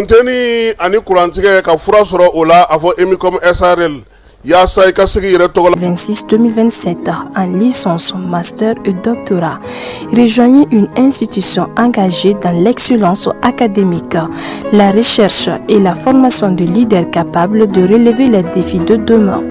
Funteni ani kurantigɛ ka fura sɔrɔ o la a fɔ Emicom SARL. 2026-2027 en licence, master et doctorat. Rejoignez une institution engagée dans l'excellence académique, la recherche et la formation de leaders capables de relever les défis de demain.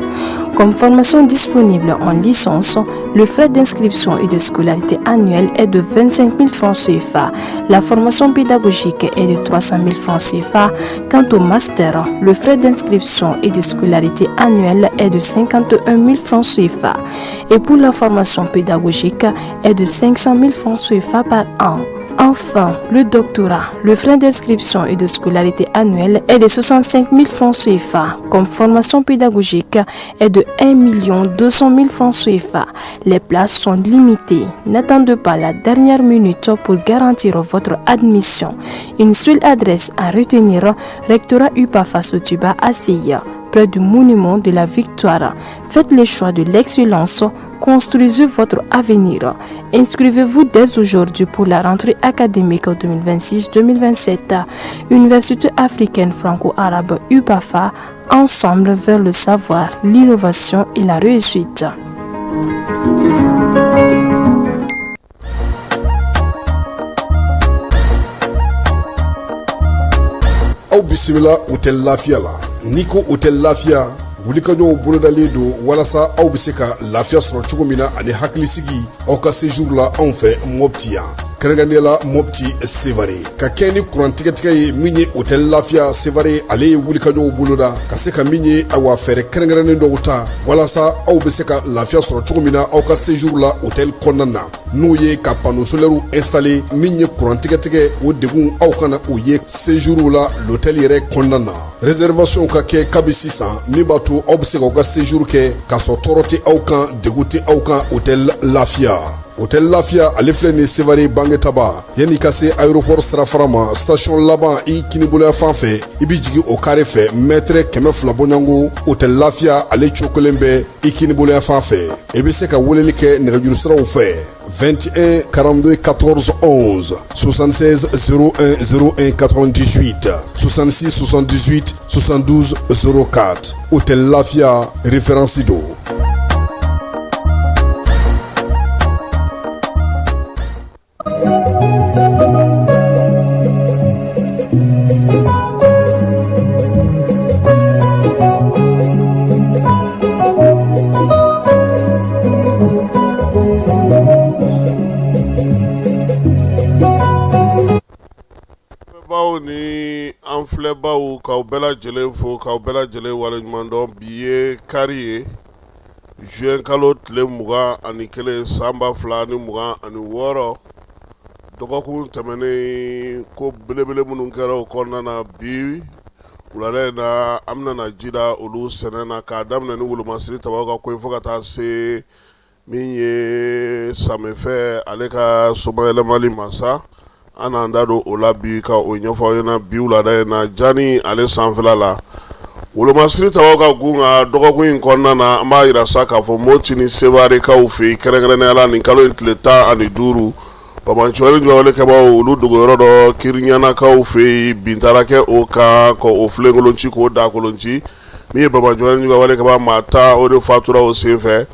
Comme formation disponible en licence, le frais d'inscription et de scolarité annuelle est de 25 000 francs CFA. La formation pédagogique est de 300 000 francs CFA. Quant au master, le frais d'inscription et de scolarité annuelle est de 51 000 francs CFA. Et pour la formation pédagogique est de 500 000 francs CFA par an. Enfin, le doctorat, le frais d'inscription et de scolarité annuelle est de 65 000 francs CFA. Comme formation pédagogique est de 1 200 000 francs CFA. Les places sont limitées. N'attendez pas la dernière minute pour garantir votre admission. Une seule adresse à retenir, rectorat UPAFA Sotuba à Seya, près du monument de la Victoire. Faites le choix de l'excellence. Construisez votre avenir. Inscrivez-vous dès aujourd'hui pour la rentrée académique 2026-2027. Université africaine franco-arabe UPAFA, ensemble vers le savoir, l'innovation et la réussite. Au bisimila hôtel Lafia la. Niko hôtel Lafia. Wulikajɔw bolodalen don walasa aw bɛ se ka lafiya sɔrɔ cogo min na ani hakilisigi aw ka séjour la anw fɛ Mopti yan. Kɛrɛnkɛrɛnnenya la Mopti Sevare ka kɛ ni kurantigɛtigɛ ye min ye hôtel Lafia Sevare ale ye wulikajɔw boloda ka se ka min ye awa fɛɛrɛ kɛrɛnkɛrɛnnen dɔw ta walasa aw bɛ se ka lafiya sɔrɔ cogo min na aw ka séjour la hôtel kɔnɔna na n'o ye ka panneau solaire installé min ye kurantigɛtigɛ o degun aw kana o ye séjour la l'hôtel yɛrɛ kɔnɔna na. Réservation ka kɛ kabi sisan min b'a to aw bɛ se k'aw ka séjour kɛ k'a sɔrɔ tɔɔrɔ tɛ aw kan degun tɛ aw kan hôtel Lafia. Hôtel Lafia ale filɛ ni Sevare Bangetaba yanni ka se aéroport sirafara ma station laban i kiniboloya fan fɛ i bi jigin o carré fɛ mètre 200 bɔɲango hôtel Lafia ale cokolen bɛ i kiniboloya fan fɛ i bɛ se ka weleli kɛ nɛgɛjuru siraw fɛ 21 42 14 11 76 01 01 98 66 78 72 04 hôtel Lafia référence do. Ni an filɛbaw k'aw bɛɛ lajɛlen fo k'aw bɛɛ lajɛlen waleɲuman dɔn bi ye kari ye juin kalo tile 21 san 2026 dɔgɔkun tɛmɛnen ko belebele minnu kɛra o kɔnɔna na bi wulada in na an bɛna ji da olu sɛnɛ na k'a daminɛ ni wolomasiri tabaw ka ko fo ka taa se min ye samefɛ ale ka somayɛlɛmali masa an n'an da don o la bi ka o ɲɛfɔ aw ɲɛna bi wulada in na jani ale sanfɛla la wolomasiri tabaw ka gun ka dɔgɔkun in kɔnɔna na an b'a yira sa k'a fɔ Mopti ni Sevarekaw fɛ yen kɛrɛnkɛrɛnnenya la nin kalo in tile 15 Bamanciwale jɔwalekɛbaw olu dogoyɔrɔ dɔ Kiriɲanakaw fɛ yen bin taara kɛ o kan ka o filenkolonci k'o dakolonci min ye Bamanciwale jɔwalekɛba maa 10 o de fatura o senfɛ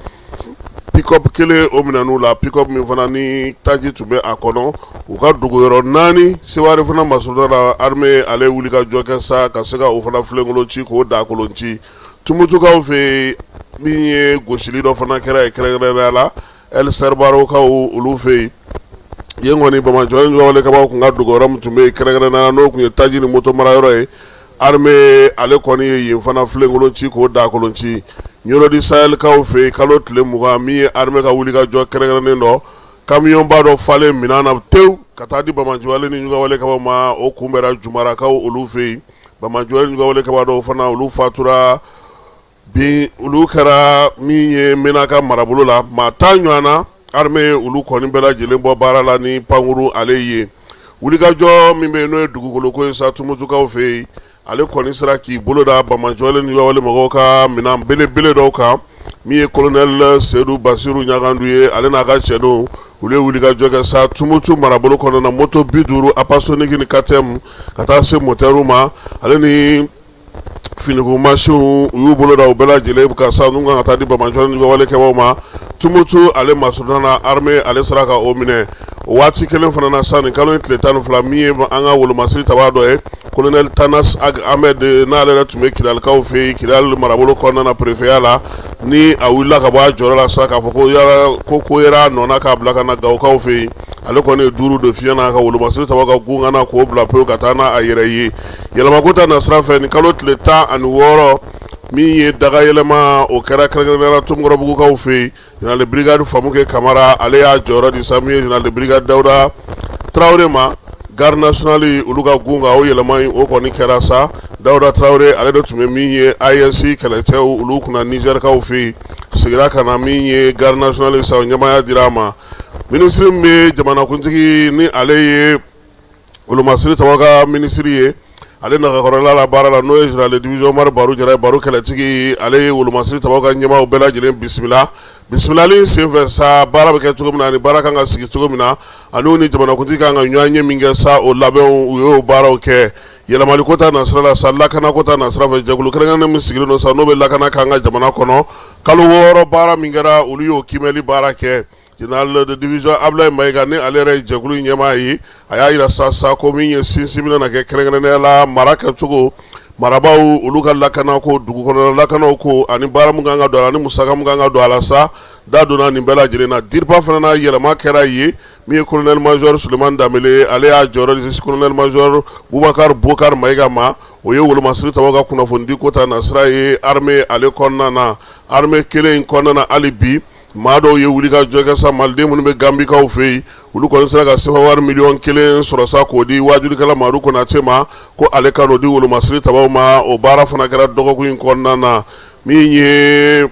pick-up kelen o minɛn'u la pick-up min fana ni taji tun bɛ a kɔnɔ u ka dogoyɔrɔ 4 Sevare fana masuruda la armée ale wuli ka jɔ kɛ sa ka se ka o fana filenkolonci k'o dakolonci Tumutukaw fɛ min ye gosili dɔ fana kɛra ye kɛrɛnkɛrɛnnenya la El Serbarokaw olu fɛ yen kɔni Bamanciwale jɔwalekɛbaw kun ka dogoyɔrɔ min tun bɛ kɛrɛnkɛrɛnnenya n'o kun ye taji ni moto marayɔrɔ ye armée ale kɔni ye yen fana filenkolonci k'o dakolonci Ɲorodi Sahɛlikaw fɛ kalo tile 20 min ye armée ka wuli ka jɔ kɛrɛnkɛrɛnnen dɔ camion ba dɔ falen minan na tew ka taa di Bamanciwale ni jɔwalekɛbaw ma o kunbɛra Jumarakaw olu fɛ yen Bamanciwale jɔwalekɛbaw dɔw fana olu fatura bi olu kɛra min ye Menaka marabolo la maa 10 ɲɔgɔnna armée olu kɔni bɛɛ lajɛlen bɔ baara la ni pankuru ale ye wulikajɔ min bɛ yen n'o ye dugukoloko ye sa Tumutukaw fɛ yen ale kɔni sera k'i bolo da Bamanciwale ni jɔwale mɔgɔw ka minɛn belebele dɔw kan min ye colonel Seydou Bassirou Ɲagandu ye ale n'a ka cɛdenw ule wuli ka jɔ kɛ sa Tumutu marabolo kɔnɔ na moto 50 apasoniki ni KTM ka taa se motɛriw ma ale ni finiku masiw u y'u bolo da u bɛɛ lajɛlen ka sa nu kan ka taa di Bamakɔ ni wale kɛbaw ma Tumutu ale masuruna na armée ale sera ka o minɛ o waati kelen fana na sa nin kalo in tile 12 min ye an ka wolomasiri taba dɔ ye colonel Tanas Ahmed n'ale yɛrɛ tun bɛ Kidalikaw fɛ yen Kidal marabolo kɔnɔna na préfet la ni a wulila ka bɔ a jɔyɔrɔ la sa k'a fɔ ko yɛrɛ a nɔna k'a bila ka na Gawukaw fɛ yen ale kɔni ye 5 de fiɲɛ na ka wolomasiri taba ka gun kana k'o bila pewu ka taa n'a yɛrɛ ye yɛlɛmako ta na sira fɛ nin kalo tile 16 min ye daga yɛlɛma o kɛra kɛrɛnkɛrɛnnenya Tomkɔrɔbugukaw fɛ yen général de brigade Famuke Kamara ale y'a jɔyɔrɔ di sa min ye général de brigade Dawuda Traoré ma garde nationale olu ka gun kan o yɛlɛma in o kɔni kɛra sa Dawuda Traoré ale de tun bɛ min ye INC kɛlɛcɛw olu kunna Nigɛrikaw fɛ yen segira ka na min ye garde nationale sa o ɲɛmaya dira a ma ministre min bɛ jamanakuntigi ni ale ye wolomasiri taba ka ministre ye ale nakakɔrɔla la baara la n'o ye général de division Omar Baru Jara ye Baru kɛlɛtigi ale ye wolomasiri taba ka ɲɛmaaw bɛɛ lajɛlen bisimila bisimilali senfɛ sa baara bɛ kɛ cogo min na ani baara kan ka sigi cogo min na ani ni jamanakuntigi kan ka ɲɔgɔn ɲɛ min kɛ sa o labɛnw u y'o baaraw kɛ yɛlɛmali ko ta nasira la sa lakana ko ta nasira fɛ jɛkulu kɛrɛnkɛrɛnnen min sigilen don sa n'o bɛ lakana k'an ka jamana kɔnɔ kalo 6 baara min kɛra olu y'o kimɛli baara kɛ général de division Ablaye Mayiga ni ale yɛrɛ ye jɛkulu ɲɛmaa ye a y'a yira sa ko min ye sinsin bɛna na kɛ kɛrɛnkɛrɛnnenya la mara kɛcogo marabaw olu ka lakana ko dugukɔnɔ lakanaw ko ani baara mun kan ka don a la ani musaka mun kan ka don a la sa da donna nin bɛɛ lajɛlen na DIRPA fana na yɛlɛma kɛra ye min ye colonel major Sulemani Danbele ale y'a jɔyɔrɔ di colonel major Bubakar Bokar Mayiga ma o ye wolomasiri tɔgɔ ka kunnafoni di ko ta nasira ye armée ale kɔnɔna na armée kelen in kɔnɔna na hali bi maa dɔw ye wuli ka jɔ kɛ sa maliden minnu bɛ Gambikaw fɛ yen olu kɔni sera ka sefa wari 1,000,000 sɔrɔ sa k'o di wajulikɛla Madu Konate ma ko ale ka n'o di wolomasiri tabaw ma o baara fana kɛra dɔgɔkun in kɔnɔna na min ye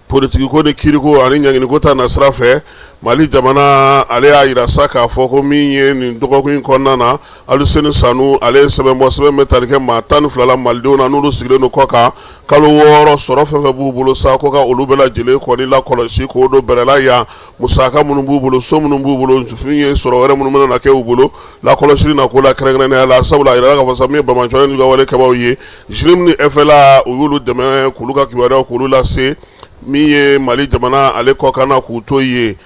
politiki ko ni kiiriko ani ɲangini ta na sira fɛ Mali jamana ale y'a yira sa k'a fɔ ko min ye nin dɔgɔkun in kɔnɔna na Aluseni Sanu ale ye sɛbɛn bɛ tali kɛ maa 12 la malidenw na n'olu sigilen don kɔ kan kalo 6 sɔrɔ fɛn fɛn b'u bolo sa ko ka olu bɛɛ lajɛlen kɔni lakɔlɔsi k'o don bɛrɛla yan musaka minnu b'u bolo so minnu b'u bolo min ye sɔrɔ wɛrɛ minnu bɛna na kɛ u bolo lakɔlɔsili na ko la kɛrɛnkɛrɛnnenya la sabula a yira k'a fɔ sa min ye Bamakɔ ni ka wale kɛbaw ye JIRIM ni FLA u y'olu dɛmɛ k'olu ka kibaruyaw k'olu lase min ye Mali jamana ale kɔkanna k'u to ye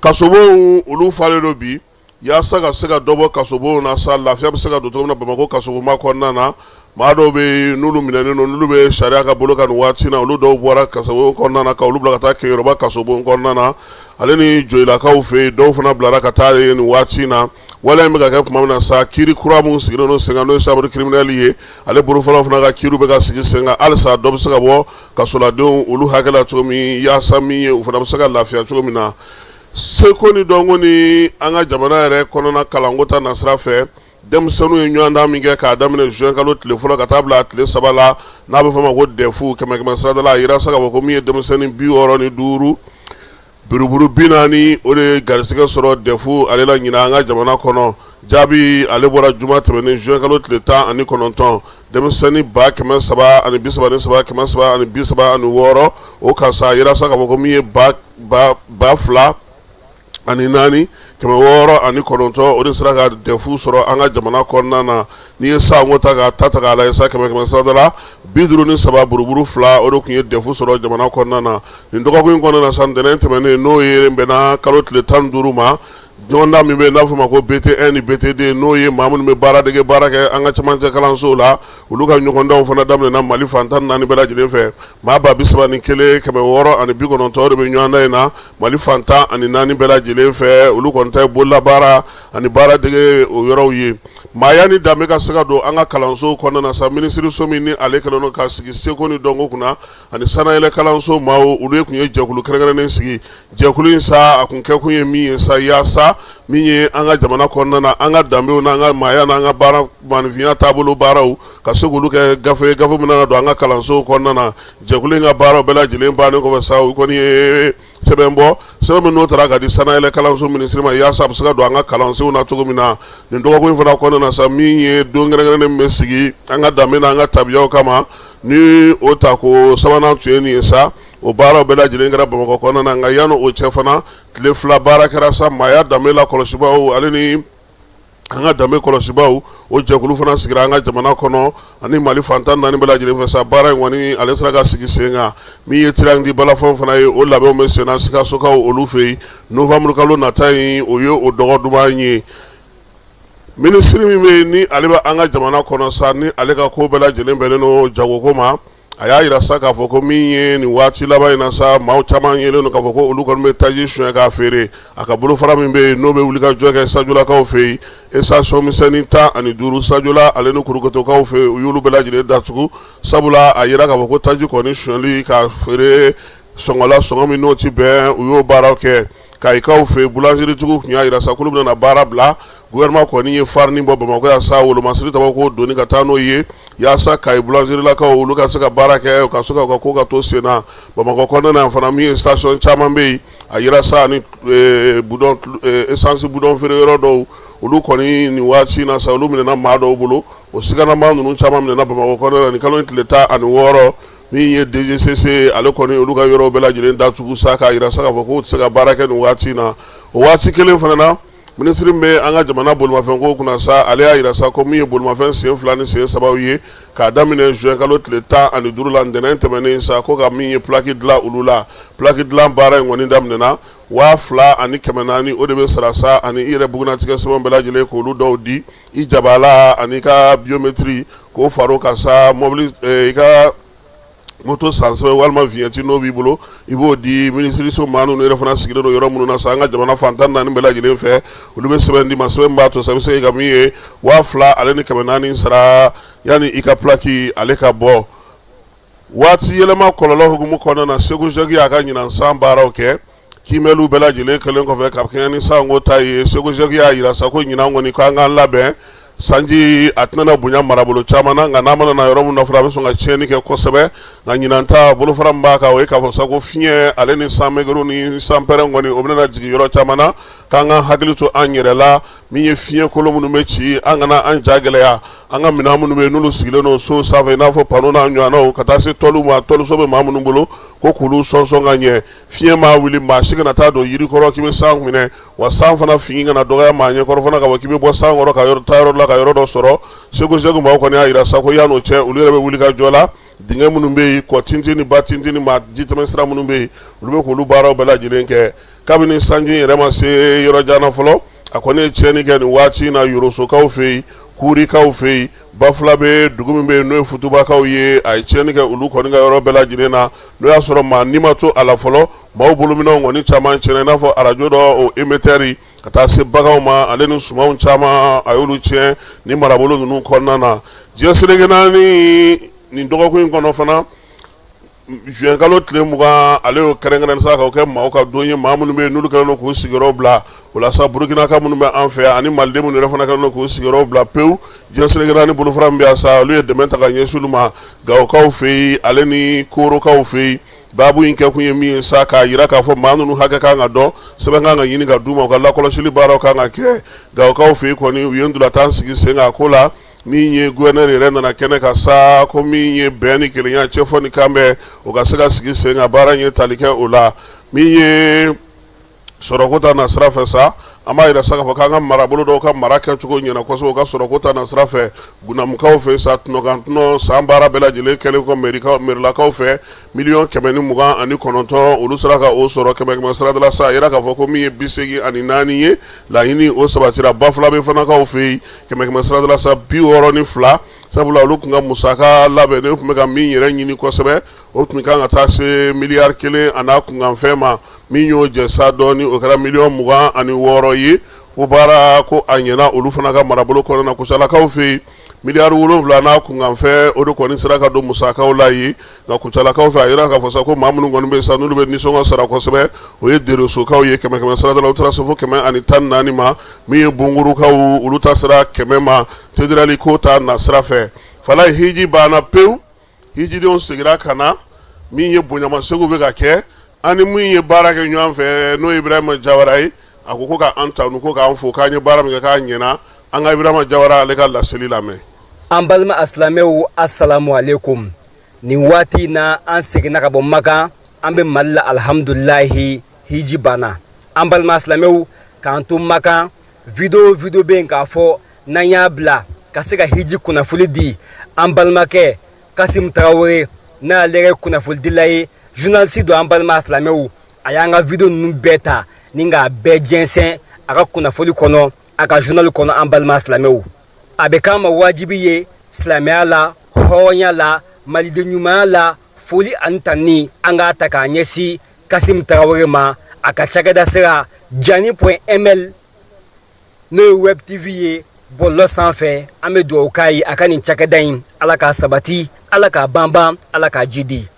kasobow olu falen do bi yaasa ka se ka dɔbɔ kasobow na sa lafiya bɛ se ka don cogo min na Bamakɔ kasoboma kɔnɔna na maa dɔw bɛ n'olu minɛnen don n'olu bɛ sariya ka bolo kan nin waati na olu dɔw bɔra kasobo kɔnɔna na ka olu bila ka taa Keyoroba kasobo kɔnɔna na ale ni Joyilakaw fɛ yen dɔw fana bilara ka taa yen nin waati na wala in bɛ ka kɛ tuma min na sa kiiri kura mun sigilen don sen kan n'o ye chambre criminelle ye ale bolofaraw fana ka kiiriw bɛ ka sigi sen kan halisa dɔ bɛ se ka bɔ kasoladenw olu hakɛ la cogo min yaasa min ye u fana bɛ se ka lafiya cogo min na seko ni dɔnko ni an ka jamana yɛrɛ kɔnɔna kalanko ta nasira fɛ denmisɛnninw ye ɲɔgɔn dan min kɛ k'a daminɛ juin kalo tile fɔlɔ ka taa bila tile 3 la n'a bɛ fɔ ma ko DEF 100 sirada la a yira sa ka fɔ ko min ye denmisɛnnin 65 buruburu 40 o de ye garisɛgɛ sɔrɔ DEF ale la ɲina an ka jamana kɔnɔ jaabi ale bɔra juma tɛmɛnen juin kalo tile 19 denmisɛnnin 333,336 o kan sa a yira sa ka fɔ ko min ye 2,000 ani 4 609 o de sera ka DEF sɔrɔ an ka jamana kɔnɔna na n'i ye sa ngo ta ka ta k'a lajɛ sa 100 sirada la 53 buruburu 2 o de tun ye DEF sɔrɔ jamana kɔnɔna na nin dɔgɔkun kɔnɔna na sa ntɛnɛn tɛmɛnen n'o ye bɛnna kalo tile 15 ma ɲɔgɔndan min bɛ n'a fɔ ma ko BT1 ni BT2 n'o ye maa minnu bɛ baara dege baara kɛ an ka cɛmancɛ kalansow la olu ka ɲɔgɔndanw fana daminɛna Mali fan 14 bɛɛ lajɛlen fɛ maa 31 690 de bɛ ɲɔgɔndan in na Mali fan 14 bɛɛ lajɛlen fɛ olu kɔni ta ye bololabaara ani baara dege o yɔrɔw ye maaya ni danbe ka se ka don an ka kalansow kɔnɔna na sa minisiriso min ni ale kɛlen don ka sigi seko ni dɔnko kunna ani sanayɛlɛ kalanso maaw olu kun ye jɛkulu kɛrɛnkɛrɛnnen sigi jɛkulu in sa a kun kɛ kun ye min ye sa yaasa min ye an ka jamana kɔnɔna na an ka danbew n'an ka maaya n'an ka baara maanifinya taabolo baaraw ka se k'olu kɛ gafe min na don an ka kalansow kɔnɔna na jɛkulu in ka baaraw bɛɛ lajɛlen bannen kɔfɛ sa u kɔni ye sɛbɛn min n'o taara ka di sanayɛlɛ kalanso minisiri ma yaasa a bɛ se ka don an ka kalansenw na cogo min na nin dɔgɔkun in fana kɔnɔna na sa min ye don kɛrɛnkɛrɛnnen min bɛ sigi an ka danbe n'an ka tabiyaw kama ni o tako sabanan tun ye nin ye sa o baaraw bɛɛ lajɛlen kɛra Bamakɔ kɔnɔna na nka yanni o cɛ fana tile 2 baara kɛra sa maaya danbe la kɔlɔsibaw ale ni an ka danbe kɔlɔsibaw o jɛkulu fana sigira an ka jamana kɔnɔ ani Mali fantan 4 bɛɛ lajɛlen fɛ sa baara in kɔni ale sera ka sigi sen kan min ye triangle balafɛnw fana ye o labɛnw bɛ senna Sikasokaw olu fɛ yen novembre kalo nata in o ye o dɔgɔ duman ye minisiri min bɛ ni ale bɛ an ka jamana kɔnɔ sa ni ale ka ko bɛɛ lajɛlen bɛnnen don jagoko ma a y'a yira sa k'a fɔ ko min ye nin waati laban in na sa maaw caman yelen don k'a fɔ ko olu kɔni bɛ taji suɲɛ k'a feere a ka bolofara min bɛ yen n'o bɛ wuli ka jɔ kɛ sajolakaw fɛ yen estation misɛnnin 15 sajola ale ni kurukotokaw fɛ yen u y'olu bɛɛ lajɛlen datugu sabula a yira k'a fɔ ko taji kɔni suɲɛli k'a feere sɔngɔla sɔngɔ min n'o ti bɛn u y'o baaraw kɛ kayikaw fɛ yen boulangerie-tigiw tun y'a yira sa k'olu bɛna baara bila gouvernement kɔni ye farini bɔ Bamakɔ yan sa wolomasiri tɔgɔ ko doni ka taa n'o ye yaasa Kayi boulangerie-lakaw olu ka se ka baara kɛ u ka se ka ko ka to sen na Bamakɔ kɔnɔna yan fana min ye station caman bɛ yen a yira sa ni essence bidon feere yɔrɔ dɔw olu kɔni nin waati na sa olu minɛna maa dɔw bolo o siganama ninnu caman minɛna Bamakɔ kɔnɔna na nin kalo in tile 16 min ye DGCC ale kɔni olu ka yɔrɔ bɛɛ lajɛlen datugu sa k'a yira sa k'a fɔ ko u tɛ se ka baara kɛ nin waati na o waati kelen fana na minisiri bɛ an ka jamana bolimafɛnko kunna sa ale y'a yira sa ko min ye bolimafɛn sen 2 ni sen 3 ye k'a daminɛ juin kalo tile 15 la ntɛnɛn tɛmɛnen sa ko ka min ye plaki dilan olu la plaki dilan baara in kɔni daminɛna 2,400 o de bɛ sara sa ani i yɛrɛ bugunatigɛ sɛbɛn bɛɛ lajɛlen k'olu dɔw di i jabala ani ka biométrie k'o far'o kan sa mobili i ka moto sansɛbɛ walima vignette n'o b'i bolo i b'o di minisiriso maa ninnu yɛrɛ fana sigilen don yɔrɔ minnu na sa an ka jamana fantan 4 bɛɛ lajɛlen fɛ olu bɛ sɛbɛn di ma sɛbɛn b'a to sa i bɛ se ka min ye 2,400 sara yanni i ka plaki ale ka bɔ waati yɛlɛma kɔlɔlɔ hukumu kɔnɔna na Segu Jɛgi y'a ka ɲinan san baaraw kɛ kiimɛliw bɛɛ lajɛlen kɛlen kɔfɛ ka kɛɲɛ ni sanko ta ye Segu Jɛgi y'a yira sa ko ɲinan kɔni k'an k'an labɛn sanji a tɛna bonya marabolo caman na nka n'a mana na yɔrɔ min na fɔlɔ a bɛ sɔn ka tiɲɛni kɛ kosɛbɛ nka ɲinan ta bolofara min b'a kan o ye k'a fɔ sa ko fiɲɛ ale ni san mɛgɛru ni san pɛrɛn kɔni o bɛna jigin yɔrɔ caman na k'an ka hakili to an yɛrɛ la min ye fiɲɛ kolo minnu bɛ ci an kana an ja gɛlɛya an ka minɛn minnu bɛ yen n'olu sigilen don so sanfɛ i n'a fɔ pano n'a ɲɔgɔnnaw ka taa se tɔliw ma tɔliso bɛ maa minnu bolo ko k'olu sɔnsɔn ka ɲɛ fiɲɛ maa wuli maa si kana taa don yiri kɔrɔ k'i bɛ san minɛ wa san fana fini kana dɔgɔya maa ɲɛkɔrɔ fana ka bɔ k'i bɛ bɔ san kɔrɔ ka taa yɔrɔ la ka yɔrɔ dɔ sɔrɔ Segu Jɛgi maaw kɔni y'a yira sa ko yan'o cɛ olu yɛrɛ bɛ wuli ka jɔ la dingɛ minnu bɛ yen kɔ tintin ni ba tintin ni maa jitɛmɛ sira minnu bɛ yen olu bɛ k'olu baaraw bɛɛ lajɛlen kɛ kabini sanji yɛrɛ ma se yɔrɔ jan na fɔlɔ a kɔni ye tiɲɛni kɛ nin waati in na Yorosokaw fɛ yen Kurikaw fɛ yen Bafula bɛ dugu min bɛ yen n'o ye Futubakaw ye a ye tiɲɛni kɛ olu kɔni ka yɔrɔ bɛɛ lajɛlen na n'o y'a sɔrɔ maa ni ma to a la fɔlɔ maaw bolominɛw kɔni caman tiɲɛna i n'a fɔ arajo dɔ o émetteur ka taa se baganw ma ale ni sumanw caman a y'olu tiɲɛ ni marabolo ninnu kɔnɔna na diɲɛ seleke naani nin dɔgɔkun in kɔnɔ fana juin kalo tile 20 ale y'o kɛrɛnkɛrɛn sa k'o kɛ maaw ka don ye maa minnu bɛ yen n'olu kɛlen don k'u sigiyɔrɔ bila o la sa Burukina ka minnu bɛ an fɛ yan ani Maliden minnu yɛrɛ fana kɛlen don k'u sigiyɔrɔ bila pewu diɲɛ seleke naani bolofara min bɛ yan sa olu ye dɛmɛ ta ka ɲɛsin olu ma Gawokaw fɛ yen ale ni Korokaw fɛ yen baabu in kɛ kun ye min ye sa k'a yira k'a fɔ maa ninnu hakɛ kan ka dɔn sɛbɛn kan ka ɲini ka d'u ma u ka lakɔlɔsili baaraw kan ka kɛ Gawokaw fɛ yen kɔni u ye ndolantan sigi sen kan ko la min ye gouverneur yɛrɛ nana kɛnɛ ka sa ko min ye bɛn ni kelenya cɛfɔ ni kanbɛn o ka se ka sigi sen kan baara in ye tali kɛ o la min ye sɔrɔko ta na sira fɛ sa an b'a yira sa k'a fɔ k'an ka marabolo dɔw ka mara kɛcogo ɲɛna kosɛbɛ u ka sɔrɔko ta na sira fɛ Gunamukaw fɛ sa tunɔgantunɔ san baara bɛɛ lajɛlen kɛlen kɔ merilakaw fɛ 1,29,9 olu sera ka o sɔrɔ 100 sira de la sa a yira k'a fɔ ko min ye 84 ye laɲini o sabatira Bafula bɛ fanakaw fɛ yen 100 sira de la sa 62 sabula olu tun ka musaka labɛnnen tun bɛ ka min yɛrɛ ɲini kosɛbɛ o tun kan ka taa se miliyari 1 a n'a kunkanfɛn ma min y'o jɛ sa dɔɔni o kɛra 26 ye ko baara ko a ɲɛna olu fana ka marabolo kɔnɔna na Kucalakaw fɛ yen miliyari 7 n'a kunkanfɛn o de kɔni sera ka don musakaw la yen nka Kucalakaw fɛ a yira k'a fɔ sa ko maa minnu kɔni bɛ sa n'olu bɛ nisɔngɔ sara kosɛbɛ o ye Derosokaw ye 100 sira de la u taara se fo 114 ma min ye Bungurukaw olu ta sera 100 ma Tedirali ko ta na sira fɛ fala hiji banna pewu hijidenw segira ka na min ye bonyamasegu bɛ ka kɛ ani min ye baara kɛ ɲɔgɔn fɛ n'o ye Ibrahima Jawara ye a ko ka an tanu ko k'an fo k'an ye baara min kɛ k'a ɲɛna an ka Ibrahima Jawara ale ka laseli lamɛn. An balima asilamɛw assalamu alaikum nin waati na an seginna ka bɔ Makan an bɛ mali la alhamdulilahi hiji banna an balima silamɛw k'an to makan video bɛ yen k'a fɔ n'an y'a bila ka se ka hiji kunnafoli di an balimakɛ Kasim Tarawele n'ale yɛrɛ kunnafolidila ye journaliste don an balima silamɛw a y'an ka video ninnu bɛɛ ta ni k'a bɛɛ jɛnsɛn a ka kunnafoli kɔnɔ a ka journal kɔnɔ an balima silamɛw a bɛ k'an ma wajibi ye silamɛya la hɔrɔnya la maliden ɲumanya la foli ani tanni an k'a ta k'a ɲɛsin Kasim Tarawele ma a ka cakɛda sera jani.ml n'o ye web tv ye bɔlɔlɔ sanfɛ an bɛ dugawu k'a ye a ka nin cakɛda in ala k'a sabati ala k'a banban ala k'a jidi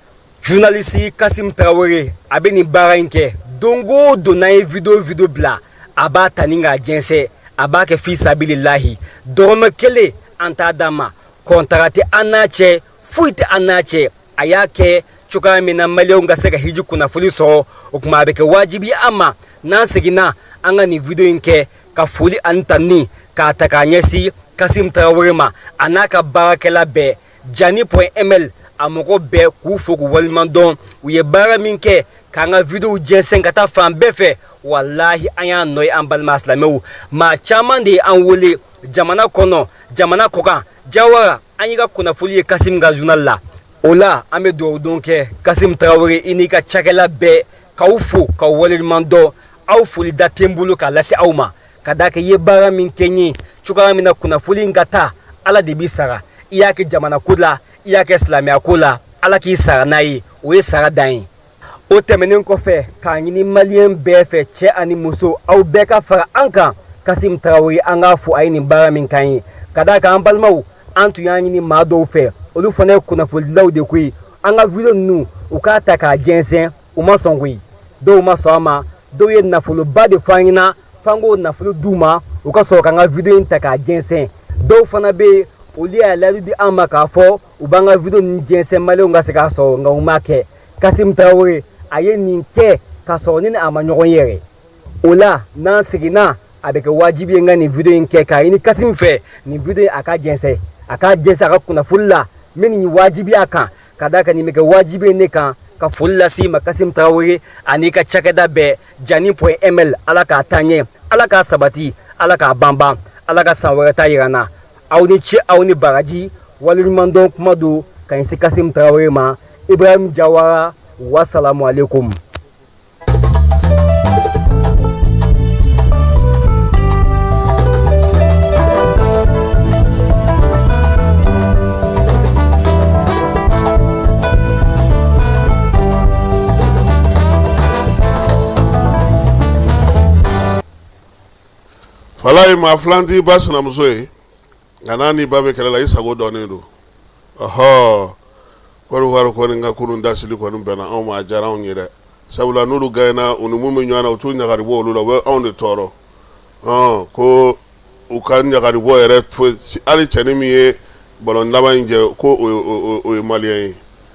journaliste Kasim Tarawele a bɛ nin baara in kɛ don o don n'an ye video bila a b'a ta ni k'a jɛnsɛn a b'a kɛ fi sabilillahi dɔrɔmɛ kelen an t'a d'a ma kɔntara tɛ an n'a cɛ foyi tɛ an n'a cɛ a y'a kɛ cogoya min na maliyɛnw ka se ka hiji kunnafoli sɔrɔ o tuma a bɛ kɛ wajibi an ma n'an seginna an ka nin video in kɛ ka foli ani tanni k'a ta k'a ɲɛsin Kasim Tarawele ma a n'a ka baarakɛla bɛɛ jani.ml a mɔgɔ bɛɛ k'u fo k'u waliɲuman dɔn u ye baara min kɛ k'an ka video jɛnsɛn ka taa fan bɛɛ fɛ wallahi an y'a nɔ ye an balima silamɛw maa caman de ye an wele jamana kɔnɔ jamana kɔkan Jawara an y'i ka kunnafoli ye Kasim ka journal la o la an bɛ dugawu don kɛ Kasim Tarawele i n'i ka cakɛla bɛɛ k'aw fo k'aw waleɲuman dɔn aw foli da tɛ n bolo k'a lase aw ma ka d'a kan i ye baara min kɛ n ye cogoya min na kunnafoli in ka taa ala de b'i sara i y'a kɛ jamana ko la i y'a kɛ silamɛya ko la ala k'i sara n'a ye o ye sara dan ye o tɛmɛnen kɔfɛ k'a ɲini maliyɛn bɛɛ fɛ cɛ ani muso aw bɛɛ ka fara an kan Kasim Tarawele an k'a fo a ye nin baara min k'an ye ka d'a kan an balimaw an tun y'a ɲini maa dɔw fɛ olu fana ye kunnafolidilaw de koyi an ka video ninnu u k'a ta k'a jɛnsɛn u ma sɔn koyi dɔw ma sɔn a ma dɔw ye nafoloba de fɔ an ɲɛna f'an k'o nafolo d'u ma u ka sɔrɔ k'an ka video in ta k'a jɛnsɛn dɔw fana bɛ yen olu y'a layidu di an ma k'a fɔ u b'an ka video ninnu jɛnsɛn maliyɛnw ka se k'a sɔrɔ nka u m'a kɛ Kasim Tarawele a ye nin kɛ k'a sɔrɔ ne ni a ma ɲɔgɔn ye yɛrɛ o la n'an seginna a bɛ kɛ wajibi ye n ka nin video in kɛ k'a ɲini Kasim fɛ nin video in a ka jɛnsɛn a ka ka kunnafoli la n bɛ nin wajibi a kan ka d'a kan nin bɛ kɛ wajibi ye ne kan ka foli lase ma Kasim Tarawele ani ka cakɛda bɛɛ jani.ml ala k'a taa ɲɛ ala k'a sabati ala k'a banban ala ka san wɛrɛ ta yira n na aw ni ce aw ni baraji waleɲuman dɔn kuma don ka ɲɛsin Kasim Tarawele ma Ibrahim Jawara wassalamu alaikum. Falaye ma flanti ba sinamuso ye nka n'a ni ba bɛ kɛlɛ la i sago dɔnnen don Kɔrɔwari kɔni ka kurun dasili kɔni bɛnna anw ma a diyara anw ye dɛ sabula n'olu gagné u ni mun bɛ ɲɔgɔn na u t'u ɲagari bɔ olu la u bɛ anw de tɔɔrɔ ko u ka ɲagari bɔ yɛrɛ hali cɛni min ye ballon laban in jɛ ko o ye maliyɛn ye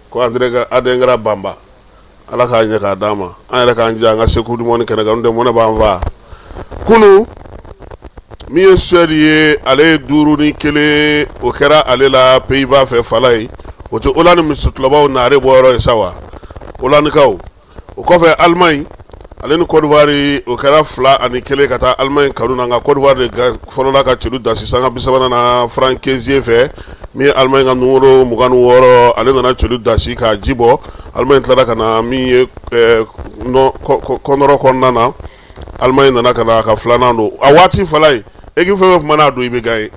ko Adengara Bamba ala k'a ɲɛ k'a d'a ma an yɛrɛ k'an jija an ka se coupe du monde kɛnɛ kan n'o tɛ mun de b'an fa kunu min ye Suède ye ale ye 5-1 o kɛra ale la Pays-Bas fɛ Falaye o tɛ Hollande misitulabaw naare bɔyɔrɔ ye sa wa Hollandekaw o kɔfɛ Allemagne ale ni Côte d'Ivoire o kɛra 2-1 ka taa Allemagne kanu na nka Côte d'Ivoire de fɔlɔla ka celu da sisan ka 30 na Franck Kessié fɛ min ye Allemagne ka numero 26 ale nana celu da si k'a ji bɔ Allemagne tilara ka na min ye kɔnɔrɔ kɔnɔna na Allemagne nana ka na ka 2nan don a waati Falaye équipe fɛn fɛn tun mana don i bɛ gagné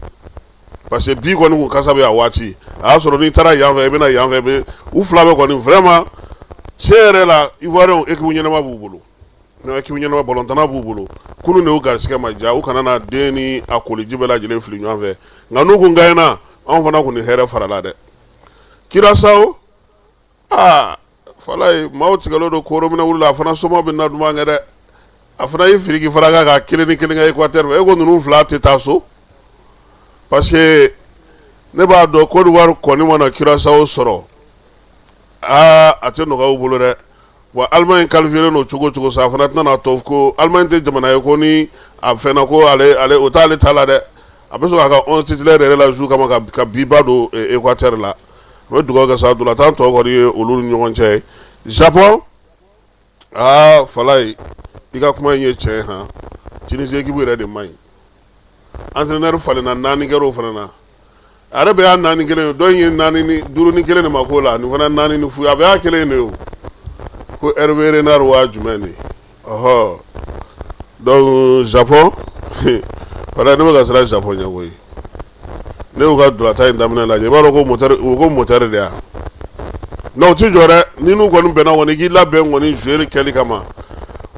parce que bi kɔni kun kasa bɛ a waati a y'a sɔrɔ n'i taara yan fɛ i bɛna yan fɛ u fila bɛ kɔni vraiment tiɲɛ yɛrɛ la Ivoirien équipe ɲɛnama b'u bolo équipe ɲɛnama ballon-tana b'u bolo kunun de y'u garisigɛ ma diya u kana na den ni a koliji bɛɛ lajɛlen fili ɲɔgɔn fɛ nka n'u kun gagné na anw fana kun ni hɛrɛ farala dɛ Curaçao Falaye maaw tigɛlen don koro minɛ wuli la a fana sɔmɔ bɛ na duman kɛ dɛ a fana ye firiki faraka ka kelen ni kelen kɛ Équateur fɛ e ko ninnu fila tɛ taa so parce que ne b'a dɔn Côte d'Ivoire kɔni mana Curaçao sɔrɔ a tɛ nɔgɔya u bolo dɛ wa Allemagne qualifié no cogo cogo sa fana tɛna tɔ ko Allemagne tɛ jamana ye ko ni a fɛnna ko ale o t'ale ta la dɛ a bɛ sɔn k'a ka 11 titulaire yɛrɛ la joue kama ka biba don Équateur la an bɛ dugawu kɛ sa dolan tan tɔ kɔni ye olu ni ɲɔgɔn cɛ ye Japon Ah, Falay, i ka kuma in ye tiɲɛ han Tunisie équipe yɛrɛ de man ɲi entraîneur falenna naani kɛra o fana na a yɛrɛ bɛ y'a naani kelen ye dɔ in ye duuru ni kelen de ma k'o la nin fana naani ni fu a bɛ y'a kelen de ye o ko Hervé Renard waa jumɛn de ɔhɔ donc Japon Falay ne bɛ ka siran Japon ɲɛ koyi ne y'u ka dolata in daminɛ lajɛ i b'a dɔn ko moteur de ya non u ti jɔ dɛ ni n'u kɔni bɛnna kɔni k'i labɛn kɔni jouer kɛli kama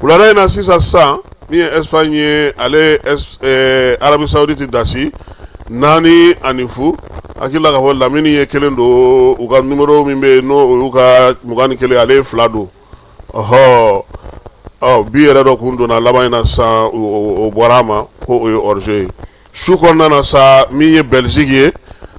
wulada in na sisan min ye Espagne ye ale Arabie Saoudite dasi 4-0 hakili la k'a fɔ Lamini ye kelen don u ka numéro min bɛ yen n'o o y'u ka 21 ale ye 2 don ɔhɔ bi yɛrɛ dɔ kun donna laban in na sisan o bɔra a ma ko o ye hors-jeu ye su kɔnɔna na sa min ye Belgique ye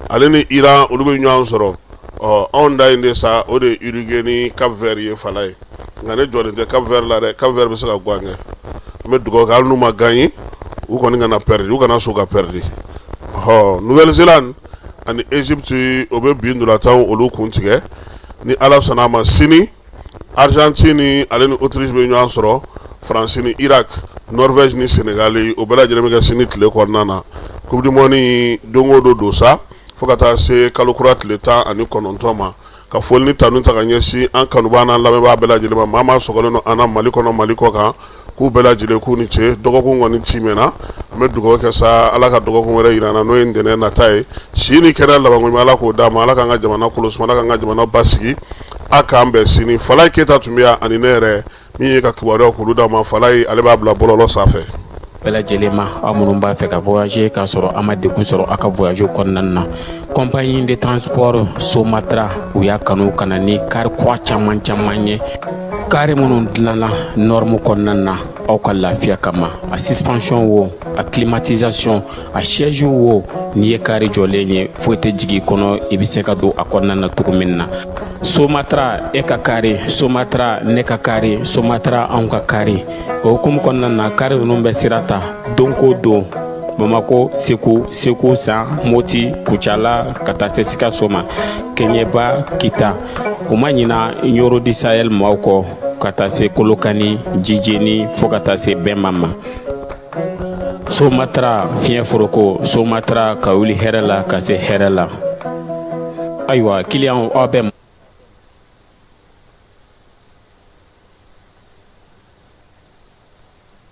ale ni Iran olu bɛ ɲɔgɔn sɔrɔ anw da in de sa o de ye Uruguay ni Cap Vert ye Falay nka ne jɔlen tɛ Cap Vert la dɛ Cap Vert bɛ se ka guwan kɛ an bɛ dugawu kɛ hali n'u ma gagné u kɔni kana perdre u kana sɔn ka perdre Nouvelle-Zélande ani Égypte o bɛ bi ndolantan olu kun tigɛ ni Ala sɔnna a ma sini Argentine ale ni Autriche bɛ ɲɔgɔn sɔrɔ France ni Irak Norvège ni Sénégal o bɛɛ lajɛlen bɛ kɛ sini tile kɔnɔna na Coupe du Monde don o don sa fo ka taa se kalo kura tile 19 ma ka foli ni tanu ta ka ɲɛsin an kanubaa n'an lamɛnbaa bɛɛ lajɛlen ma maa maa sɔgɔlen don an na Mali kɔnɔ Mali kɔ kan k'u bɛɛ lajɛlen k'u ni ce dɔgɔkun kɔni ci mɛnna an bɛ dugawu kɛ sa Ala ka dɔgɔkun wɛrɛ yira an na n'o ye ntɛnɛn nata ye si ni kɛnɛya labanko Ala k'o d'a ma Ala k'an ka jamana kɔlɔsi Ala k'an ka jamana basigi a k'an bɛn sini Falay Keyita tun bɛ yan ani ne yɛrɛ min ye ka kibaruyaw k'olu d'a ma Falay ale b'a bila bɔlɔlɔ sanfɛ. Bɛɛ lajɛlen ma aw minnu b'a fɛ ka voyager k'a sɔrɔ a ma degun sɔrɔ a ka voyage kɔnɔna na compagnie de transport Somatra u y'a kanu ka na ni kari kura caman ye kari minnu dilanna norme kɔnɔna na aw ka lafiya kama a suspension wo a climatisation a siège wo n'i ye kari jɔlen ye foyi tɛ jigin kɔnɔ i bɛ se ka don a kɔnɔna na cogo min na Somatra e ka kari Somatra ne ka kari Somatra anw ka kari o hukumu kɔnɔna na kari ninnu bɛ sira ta don ko don Bamako Segu San Moti Kucala ka taa se Sikaso ma Keɲeba Kita o ma ɲina Yoro di Sahel maaw kɔ ka taa se Kolokani Jijeni fo ka taa se Bɛnba ma Somatra fiɲɛ foroko Somatra ka wuli hɛrɛ la ka se hɛrɛ la ayiwa client aw bɛ